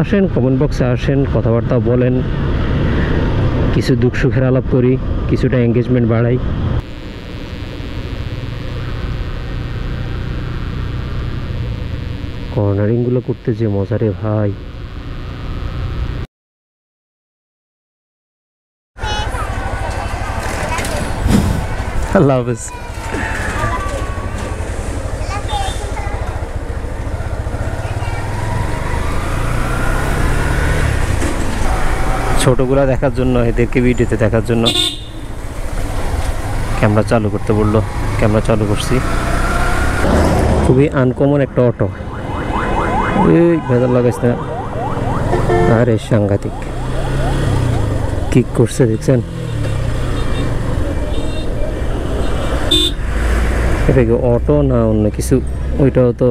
আসেন, কমেন্ট বক্সে আসেন, কথাবার্তা বলেন, কিছু দুঃখ সুখের আলাপ করি, কিছুটা এঙ্গেজমেন্ট বাড়াই। কর্নারিংগুলো করতে যে মজা রে ভাই। আল্লাহ হাফেজ। ছোটগুলা দেখার জন্য, এদেরকে ভিডিওতে দেখার জন্য ক্যামেরা চালু করতে বললো, ক্যামেরা চালু করছি। খুবই আনকমন একটা অটো, এই ভেতর লাগাইস না। আরে সাংঘাতিক কিক করছে, দেখছেন? এটা কি অটো না অন্য কিছু, ওইটাও তো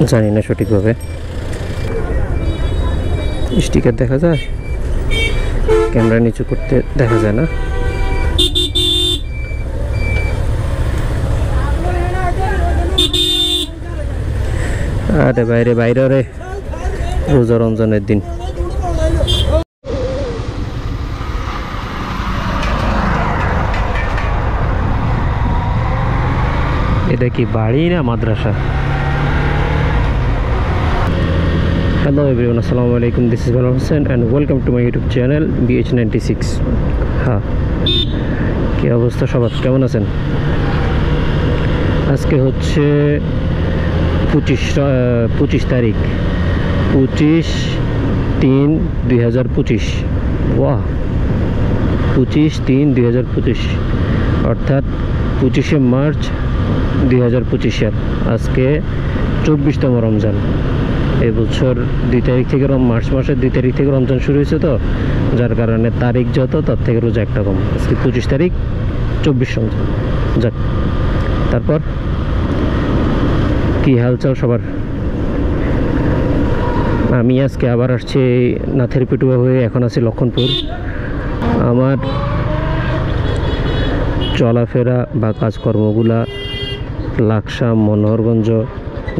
জানি না সঠিকভাবে। স্টিকার দেখা যায়, ক্যামেরা নিচু করতে দেখা যায় না। আরে বাইরে বাইরে রে, রোজা রমজানের দিন। এটা কি বাড়ি না মাদ্রাসা? হ্যালো এভরিওয়ান, আসসালামু আলাইকুম, this is Belal Hossain and welcome to my YouTube channel BH96। হ্যাঁ, কী অবস্থা সবার, কেমন আছেন? আজকে হচ্ছে 25 তারিখ, 25/3/2025। বাহ, 25/3/2025, অর্থাৎ 25শে মার্চ 2025। আজকে 24তম রমজান। এই বছর 2 তারিখ থেকে, মার্চ মাসের 2 তারিখ থেকে রমজান শুরু হয়েছে, তো যার কারণে তারিখ যত তার থেকে রোজা একটা কম। আজকে 25 তারিখ, 24 রমজান। যাক, তারপর কি হালচাল সবার? আমি আজকে আবার আসছি নাথের পিটুয়া হয়ে, এখন আছি লক্ষণপুর। আমার চলাফেরা বা কাজকর্মগুলা লাকসাম, মনোহরগঞ্জ,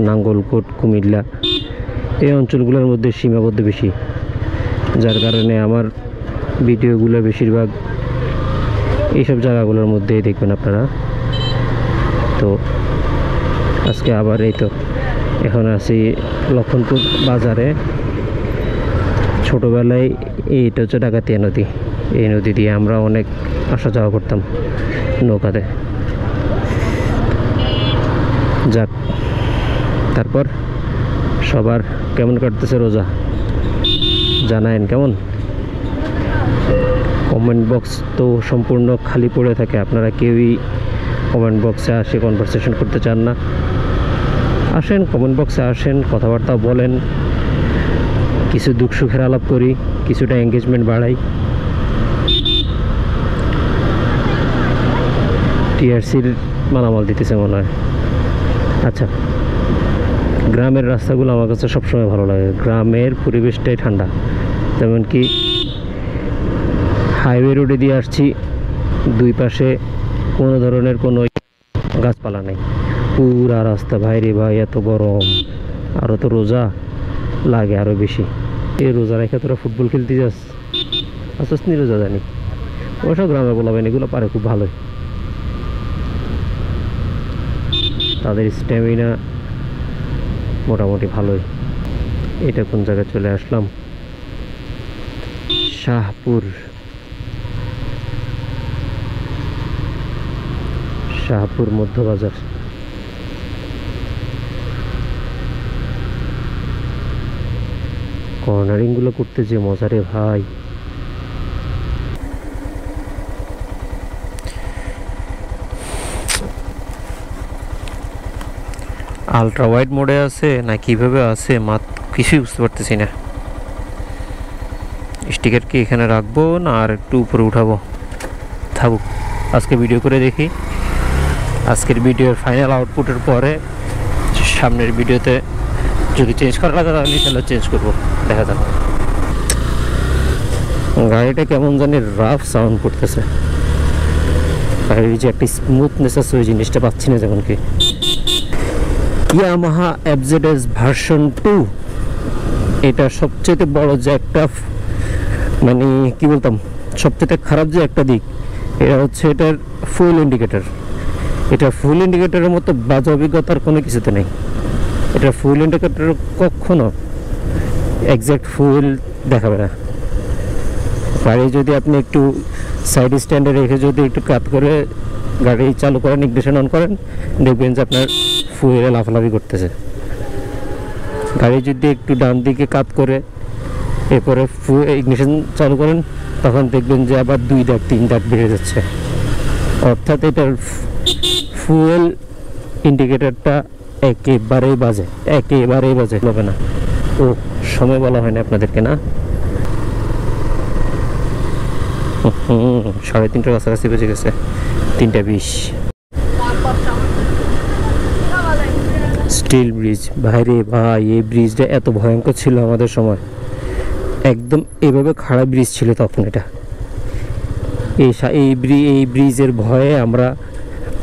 নাঙ্গলকোট, কুমিল্লা এই অঞ্চলগুলোর মধ্যে সীমাবদ্ধ বেশি, যার কারণে আমার ভিডিওগুলো বেশিরভাগ এইসব জায়গাগুলোর মধ্যেই দেখবেন আপনারা। তো আজকে আবার এই তো এখন আছি লক্ষণপুর বাজারে। ছোটোবেলায় এইটা হচ্ছে ডাকাতিয়া নদী, এই নদী দিয়ে আমরা অনেক আসা যাওয়া করতাম নৌকাতে। যাক, তারপর সবার কেমন কাটতেছে রোজা জানায়েন কেমন? কমেন্ট বক্স তো সম্পূর্ণ খালি পড়ে থাকে, আপনারা কেউই কমেন্ট বক্সে আসে কনভারসেশন করতে চান না। আসেন, কমেন্ট বক্সে আসেন, কথাবার্তা বলেন, কিছু দুঃখ সুখের আলাপ করি, কিছুটা এঙ্গেজমেন্ট বাড়াই। TRCর মালামাল দিতেছে মনে হয়। আচ্ছা, গ্রামের রাস্তাগুলো আমার কাছে সবসময় ভালো লাগে, গ্রামের পরিবেশটাই ঠান্ডা। যেমন কি হাইওয়ে রোডে দিয়ে আসছি, দুই পাশে কোনো ধরনের কোনো গাছপালা নেই, পুরা রাস্তা। ভাই রে ভাই, এত গরম, আরও তো রোজা লাগে আরও বেশি। এই রোজা রেখে তোরা ফুটবল খেলতে যাস? আসস নি রোজা? জানি ওসব গ্রামে বলাবেন, এগুলো পারে খুব ভালোই, তাদের স্ট্যামিনা মোটামুটি ভালোই। এটা কোন জায়গায় চলে আসলাম? শাহপুর, শাহপুর মধ্যবাজার। কর্নারিংগুলো করতে যে মজা রে ভাই। আলট্রা ওয়াইড মোডে আছে না কিভাবে আছে কিছুই বুঝতে পারতেছি না। স্টিকার কি এখানে রাখবো না আর একটু উপরে উঠাবো? থাকুক, আজকে ভিডিও করে দেখি। আজকের ভিডিওর ফাইনাল আউটপুটের পরে সামনের ভিডিওতে যদি চেঞ্জ করা লাগে তাহলে তাহলে চেঞ্জ করবো, দেখা যাক। গাড়িটা কেমন জানি রাফ সাউন্ড করতেছে, গাড়ির যে একটা স্মুথনেস আছে ওই জিনিসটা পাচ্ছি না। যেমন কি ইয়ামাহা FZS ভার্সন 2 এটা সবচেয়ে বড় যে একটা মানে কি বলতাম সবচেয়ে খারাপ যে একটা দিক, এটা হচ্ছে এটার ফুয়েল ইন্ডিকেটর। এটা ফুয়েল ইন্ডিকেটরের মতো বাজে অভিজ্ঞতার কোনো কিছুতে নেই। এটা ফুয়েল ইন্ডিকেটর কখনো এক্স্যাক্ট ফুয়েল দেখাবে না। গাড়ি যদি আপনি একটু সাইড স্ট্যান্ডে রেখে যদি একটু কাত করে গাড়ি চালু করেন, ইগনিশন অন করেন, দেখবেন যে আপনার ফুয়েলে লাফালাফি করতেছে। গাড়ি যদি একটু ডান দিকে কাত করে এরপরে ইগনিশন চালু করেন, তখন দেখবেন যে আবার 2 দাগ 3 দাগ বেড়ে যাচ্ছে। অর্থাৎ এটার ফুয়েল ইন্ডিকেটরটা একেবারেই বাজে হবে না। ও সময় বলা হয় না আপনাদেরকে না? 3:30টার কাছাকাছি বেজে গেছে, 3:20। স্টিল ব্রিজ, ভাইরে ভাই, এই ব্রিজটা এত ভয়ঙ্কর ছিল আমাদের সময়। একদম এভাবে খাড়া ব্রিজ ছিল তখন। এটা এই ব্রিজের ভয়ে আমরা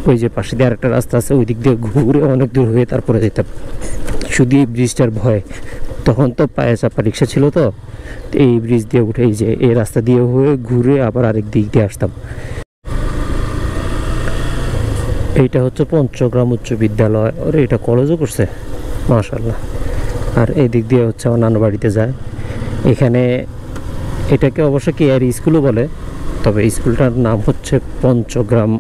ওই যে পাশে দিয়ে আরেকটা রাস্তা আছে, ওই দিক দিয়ে ঘুরে অনেক দূর হয়ে তারপরে যেতাম, শুধু এই ব্রিজটার ভয়। তখন তো পায়ে চাপা রিক্সা ছিল, তো এই ব্রিজ দিয়ে উঠে এই যে এই রাস্তা দিয়ে হয়ে ঘুরে আবার আরেক দিক দিয়ে আসতাম। এইটা হচ্ছে পঞ্চগ্রাম উচ্চ বিদ্যালয়। ওরে, এটা কলেজও করছে, মাশাআল্লাহ। আর এই দিক দিয়ে হচ্ছে আমার নানু বাড়িতে যায়। এখানে এটাকে অবশ্য কেয়ারি স্কুলও বলে, তবে স্কুলটার নাম হচ্ছে পঞ্চগ্রাম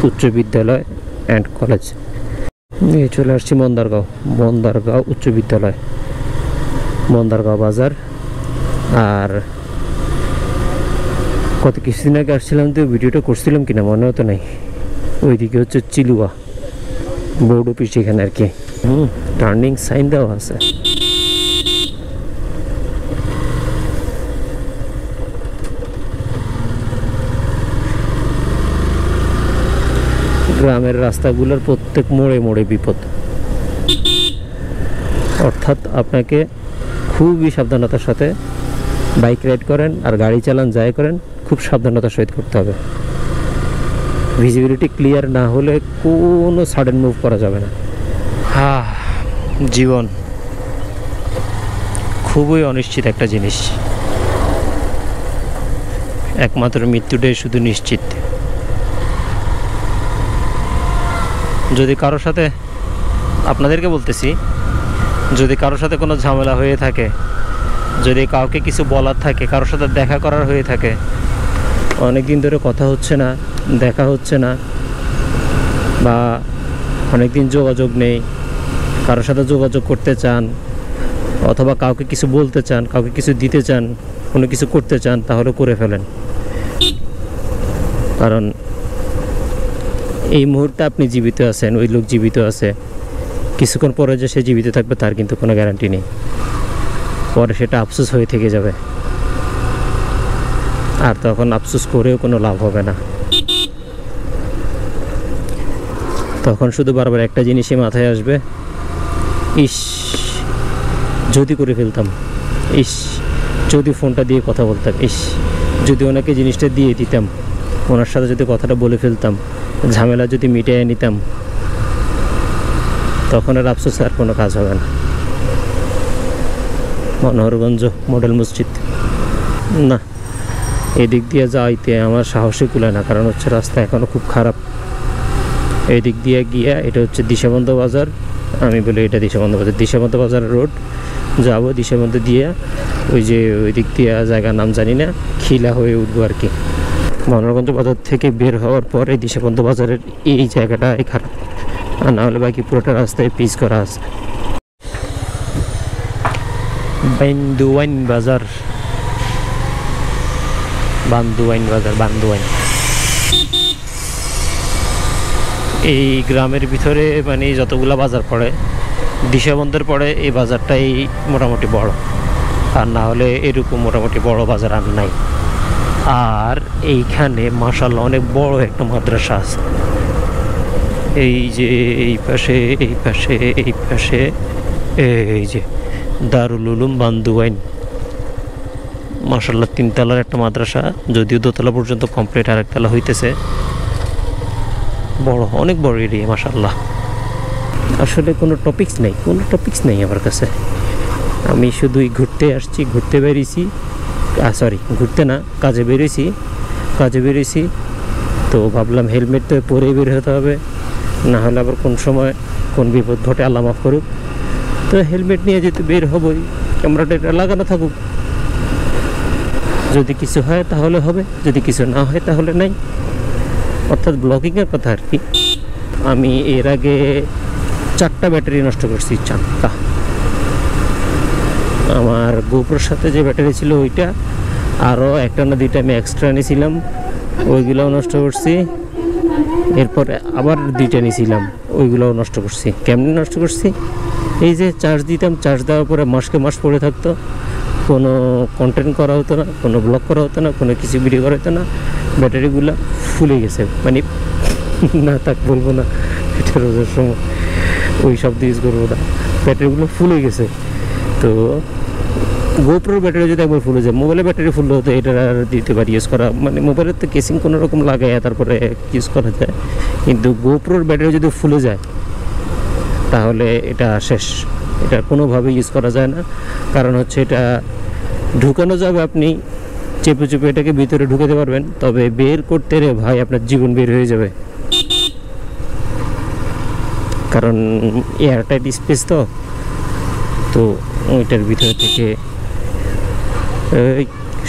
উচ্চ বিদ্যালয় অ্যান্ড কলেজ। এই চলে আসছি বন্দারগাঁও উচ্চ বিদ্যালয়, বন্দারগাঁও বাজার। আর কত কিছুদিন আগে আসছিলাম, তো ভিডিওটা করছিলাম কিনা মনেও তো নেই। ওইদিকে হচ্ছে চিলুয়া বোর্ড অফিস, এখানে আর কি টার্নিং সাইন দেওয়া আছে। গ্রামের রাস্তাগুলোর প্রত্যেক মোড়ে মোড়ে বিপদ, অর্থাৎ আপনাকে খুবই সাবধানতার সাথে বাইক রাইড করেন আর গাড়ি চালান যাই করেন, খুব সাবধানতার সহিত করতে হবে। ভিজিবিলিটি ক্লিয়ার না হলে কোনো সাডেন মুভ করা যাবে না। জীবন খুবই অনিশ্চিত একটা জিনিস। একমাত্র মৃত্যুটাই শুধু নিশ্চিত। যদি কারোর সাথে, আপনাদেরকে বলতেছি, যদি কারোর সাথে কোনো ঝামেলা হয়ে থাকে, যদি কাউকে কিছু বলার থাকে, কারোর সাথে দেখা করার হয়ে থাকে, অনেক দিন ধরে কথা হচ্ছে না, দেখা হচ্ছে না, বা অনেক দিন যোগাযোগ নেই, কারোর সাথে যোগাযোগ করতে চান, অথবা কাউকে কিছু বলতে চান, কাউকে কিছু দিতে চান, কোনো কিছু করতে চান, তাহলে করে ফেলেন। কারণ এই মুহূর্তে আপনি জীবিত আছেন, ওই লোক জীবিত আছে, কিছুক্ষণ পরে যে সে জীবিত থাকবে তার কিন্তু কোনো গ্যারান্টি নেই। পরে সেটা আফসোস হয়ে থেকে যাবে, আর তখন আফসোস করেও কোনো লাভ হবে না। তখন শুধু বারবার একটা জিনিসই মাথায় আসবে, ইস যদি করে ফেলতাম, ইস যদি ফোনটা দিয়ে কথা বলতাম, ইস যদি ওনাকে জিনিসটা দিয়ে দিতাম, ওনার সাথে যদি কথাটা বলে ফেলতাম, ঝামেলা যদি মিটিয়ে নিতাম, তখন আর আফসোস আর কোনো কাজ হবে না। মনোহরগঞ্জ মডেল মসজিদ, না এদিক দিয়ে যাইতে আমার সাহসই কুলায় না, কারণ হচ্ছে রাস্তা এখনও খুব খারাপ। এই দিক দিয়ে গিয়ে এটা হচ্ছে দিশাবন্ধ বাজার, আমি বলি এটা দিশাবন্ধ বাজার, দিশাবন্ধ বাজার রোড যাব, দিশাবন্ধ দিয়ে ওই যে ওই দিক দিয়ে জায়গার নাম জানি না, খিলা হয়ে উঠবো আর কি। মনোহরগঞ্জ বাজার থেকে বের হওয়ার পরে দিশাবন্ধ বাজারের এই জায়গাটা খারাপ, আর না হলে বাকি পুরোটা রাস্তায় পিচ করা আছে। বান্দুয়াইন বাজার, বান্দুয়াইন বাজার, বান্দুয়াইন। এই গ্রামের ভিতরে মানে যতগুলা বাজার পড়ে, দিশাবন্ধের পরে এই বাজারটাই মোটামুটি বড়, আর না হলে এরকম মোটামুটি বড় বাজার আর নাই। আর এইখানে মাশাআল্লাহ অনেক বড় একটা মাদ্রাসা আছে, এই যে এই পাশে, এই পাশে, এই পাশে, এই যে দারুল উলুম বান্দুয়াইন, মাশাআল্লাহ 3 তলার একটা মাদ্রাসা, যদিও 2 তলা পর্যন্ত কমপ্লিট, আর 1 তলা হইতেছে। বড়, অনেক বড় এরিয়া মাশাআল্লাহ। আসলে কোনো টপিকস নেই আমার কাছে। আমি শুধুই ঘুরতে আসছি, ঘুরতে বেরিয়েছি, সরি ঘুরতে না, কাজে বেরিয়েছি। তো ভাবলাম হেলমেট তো পরে বের হতে হবে, না হলে আবার কোন সময় কোন বিপদ ঘটে, আল্লাহ মাফ করুক। তো হেলমেট নিয়ে যেতে বের হবই, ক্যামেরাটা এটা লাগানো থাকুক, যদি কিছু হয় তাহলে হবে, যদি কিছু না হয় তাহলে নাই, অর্থাৎ ব্লগিংয়ের কথা আর কি। আমি এর আগে 4টা ব্যাটারি নষ্ট করছি, 4টা। আমার গোপ্রোর সাথে যে ব্যাটারি ছিল ওইটা, আরও 1টা না 2টা আমি এক্সট্রা নিয়েছিলাম, ওইগুলোও নষ্ট করছি। এরপরে আবার 2টা নিয়েছিলাম, ওইগুলোও নষ্ট করছি। কেমনি নষ্ট করছি? এই যে চার্জ দিতাম, চার্জ দেওয়ার পরে মাসকে মাস পড়ে থাকতো, কোনো কন্টেন্ট করা হতো না, কোনো ব্লগ করা হতো না, কোনো কিছু ভিডিও করা হতো না। ব্যাটারিগুলো ফুলে গেছে, মানে না থাক বলবো না, এটা রোজার সময় ওই শব্দ ইউজ করবো না, ব্যাটারিগুলো ফুলে গেছে। তো গোপ্রোর ব্যাটারি যদি একবার ফুলে যায়, মোবাইলের ব্যাটারি ফুললে হতো এটা আর দিতে পারি ইউজ করা, মানে মোবাইলের তো কেসিং কোনো রকম লাগায় তারপরে ইউজ করা যায়, কিন্তু গোপ্রোর ব্যাটারি যদি ফুলে যায় তাহলে এটা শেষ, এটা কোনোভাবে ইউজ করা যায় না। কারণ হচ্ছে এটা ঢুকানো যাবে, আপনি চেপে এটাকে ভিতরে ঢুকাতে পারবেন, তবে বের করতে রে ভাই আপনার জীবন বের হয়ে যাবে, কারণ এয়ারটাইট স্পেস তো ওইটার ভিতরে থেকে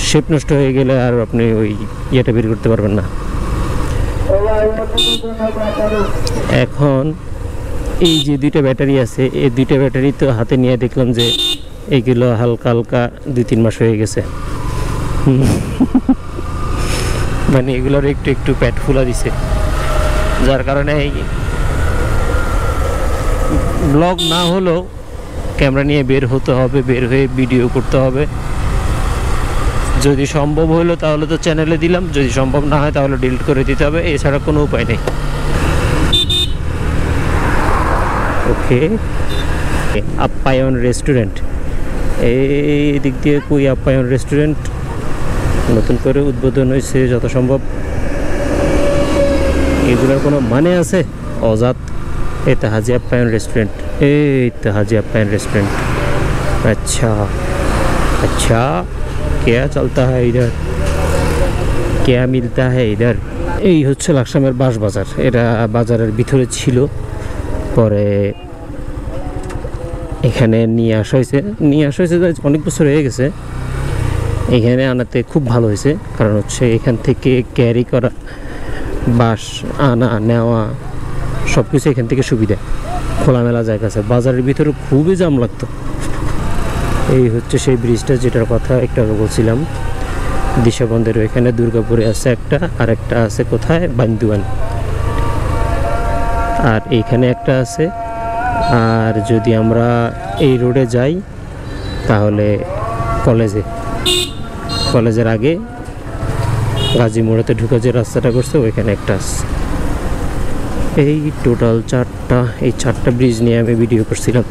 শেপ নষ্ট হয়ে গেলে আর আপনি ওই ইয়েটা বের করতে পারবেন না। এখন এই যে 2টা ব্যাটারি আছে, এই 2টা ব্যাটারি তো হাতে নিয়ে দেখলাম যে এইগুলো হালকা 2-3 মাস হয়ে গেছে, মানে এগুলোর একটু প্যাট ফুলা দিছে, যার কারণে ব্লগ না হলেও ক্যামেরা নিয়ে বের হতে হবে, বের হয়ে ভিডিও করতে হবে। যদি সম্ভব হলো তাহলে তো চ্যানেলে দিলাম, যদি সম্ভব না হয় তাহলে ডিলিট করে দিতে হবে, এছাড়া কোনো উপায় নেই। ওকে, আপ্যায়ন রেস্টুরেন্ট, এই দিক দিয়ে কই আপ্যায়ন রেস্টুরেন্ট নতুন করে উদ্বোধন হয়েছে, যত সম্ভব এগুলোর কোনো মানে আছে? অজাত। এই তো হাজি আপ্যায়ন রেস্টুরেন্ট, এই তো হাজি আপ্যায়ন রেস্টুরেন্ট। अच्छा क्या चलता है इधर, क्या मिलता है इधर? এই হচ্ছে লাকসামের বাঁশ বাজার, এটা বাজারের ভিতরে ছিল, পরে এখানে নিয়ে আসা হয়েছে অনেক বছর হয়ে গেছে। এখানে আনাতে খুব ভালো হয়েছে, কারণ হচ্ছে এখান থেকে ক্যারি করা, বাঁশ আনা নেওয়া সব কিছু এখান থেকে সুবিধা, খোলামেলা জায়গা আছে। বাজারের ভিতরে খুবই জাম লাগতো। এই হচ্ছে সেই ব্রিজটা যেটার কথা একটু আগে বলছিলাম, দিশাবন্ধের ওইখানে, দুর্গাপুরে আছে একটা, আর একটা আছে কোথায়, বান্দুয়ান, আর এইখানে একটা আছে। আর যদি আমরা এই রোডে যাই তাহলে কলেজের আগে গাজী মোড়েতে ঢুকে যে রাস্তাটা করছে ওইখানে একটা আছে। এই টোটাল 4টা, এই 4টা ব্রিজ নিয়ে আমি ভিডিও করছিলাম।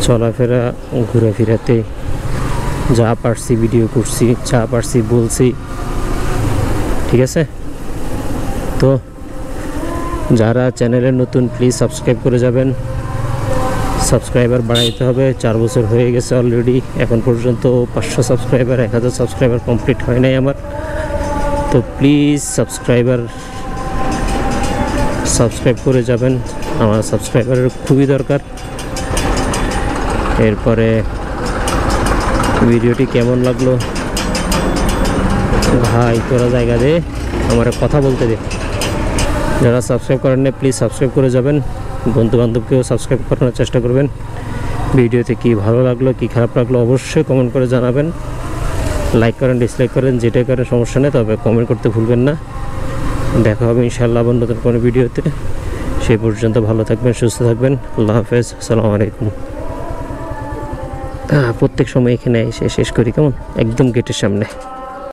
চলাফেরা ঘোরাফেরাতে যা পারছি ভিডিও করছি, যা পারছি বলছি, ঠিক আছে। তো যারা চ্যানেলে নতুন প্লিজ সাবস্ক্রাইব করে যাবেন, সাবস্ক্রাইবার বাড়াইতে হবে, 4 বছর হয়ে গেছে অলরেডি, এখন পর্যন্ত 500 সাবস্ক্রাইবার, 1000 সাবস্ক্রাইবার কমপ্লিট হয় নাই আমার। তো প্লিজ সাবস্ক্রাইব করে যাবেন, আমার সাবস্ক্রাইবারের খুবই দরকার। এরপরে ভিডিওটি কেমন লাগলো ভাই, তোরা জায়গা দে, আমার কথা বলতে দে। যারা সাবস্ক্রাইব করেন না প্লিজ সাবস্ক্রাইব করে যাবেন, বন্ধুবান্ধবকেও সাবস্ক্রাইব করানোর চেষ্টা করবেন। ভিডিওতে কি ভালো লাগলো কি খারাপ লাগলো অবশ্যই কমেন্ট করে জানাবেন। লাইক করেন ডিসলাইক করেন যেটা করেন সমস্যা নেই, তবে কমেন্ট করতে ভুলবেন না। দেখা হবে ইনশাআল্লাহ আবার নতুন কোনো ভিডিওতে। সেই পর্যন্ত ভালো থাকবেন, সুস্থ থাকবেন। আল্লাহ হাফেজ, আসসালামু আলাইকুম। প্রত্যেক সময় এখানে এসে শেষ করি কেমন, একদম গেটের সামনে।